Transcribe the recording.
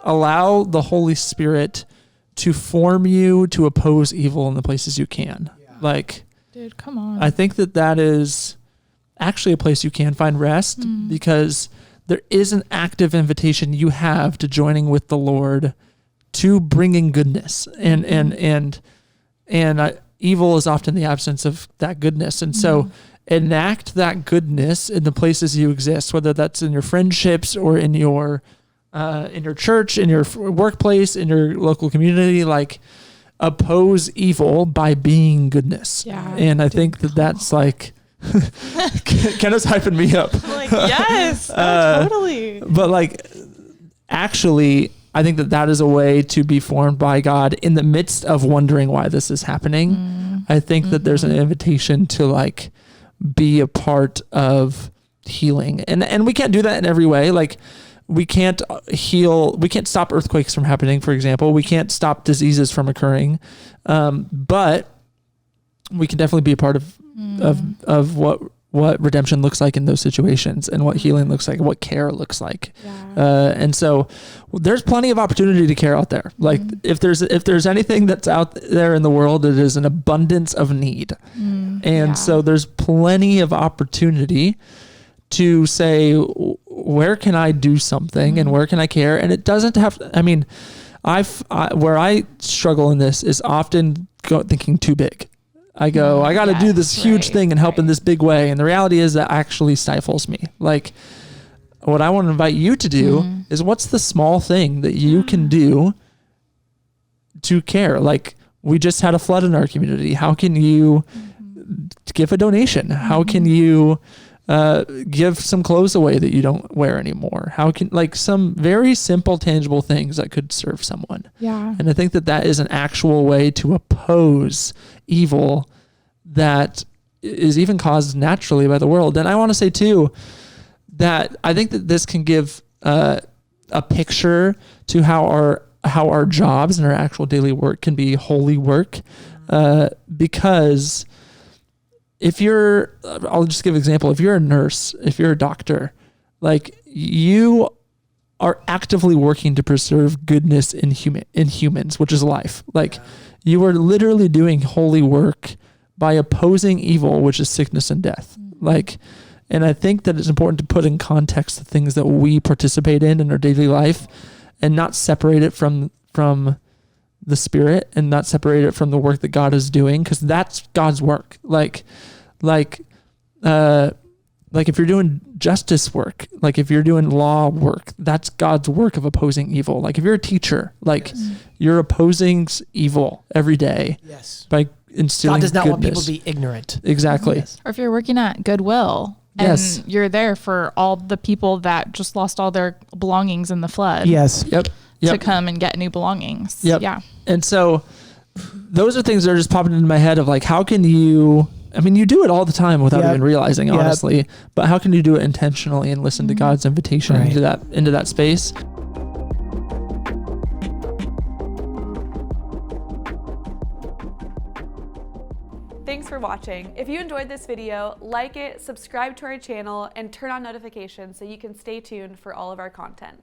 allow the Holy Spirit to form you to oppose evil in the places you can. Like, dude, come on. I think that is actually a place you can find rest because there is an active invitation you have to joining with the Lord to bringing goodness, and evil is often the absence of that goodness. And so enact that goodness in the places you exist, whether that's in your friendships or in your church, in your workplace, in your local community. Like, oppose evil by being goodness. And I think that's like, Kenna's hyping me up. Like, yes, totally. But like, actually, I think that is a way to be formed by God in the midst of wondering why this is happening. I think that there's an invitation to like be a part of healing, and we can't do that in every way. Like, we can't stop earthquakes from happening, for example. We can't stop diseases from occurring. But we can definitely be a part of what redemption looks like in those situations, and what healing looks like, what care looks like. And so there's plenty of opportunity to care out there. Like, if there's anything that's out there in the world, it is an abundance of need. So there's plenty of opportunity to say, where can I do something and where can I care? And it doesn't have to, I mean, where I struggle in this is often thinking too big. I go, I got to do this huge thing and help in this big way. And the reality is that actually stifles me. Like, what I want to invite you to do is, what's the small thing that you can do to care? Like, we just had a flood in our community. How can you give a donation? How can you give some clothes away that you don't wear anymore? How can, like, some very simple, tangible things that could serve someone. And I think that is an actual way to oppose evil that is even caused naturally by the world. And I want to say too, that I think that this can give a picture to how our jobs and our actual daily work can be holy work, because I'll just give an example. If you're a nurse, if you're a doctor, like, you are actively working to preserve goodness in humans, which is life. Like, you are literally doing holy work by opposing evil, which is sickness and death. Like, and I think that it's important to put in context the things that we participate in our daily life, and not separate it from the Spirit, and not separate it from the work that God is doing, because that's God's work. Like if you're doing justice work, like if you're doing law work, that's God's work of opposing evil. Like, if you're a teacher, like, you're opposing evil every day by instilling goodness. God does not want people to be ignorant. Exactly. Or if you're working at Goodwill and you're there for all the people that just lost all their belongings in the flood. To come and get new belongings. And so those are things that are just popping into my head of like, how can you, I mean, you do it all the time without even realizing, honestly, but how can you do it intentionally and listen to God's invitation into that space? Thanks for watching. If you enjoyed this video, like it, subscribe to our channel, and turn on notifications so you can stay tuned for all of our content.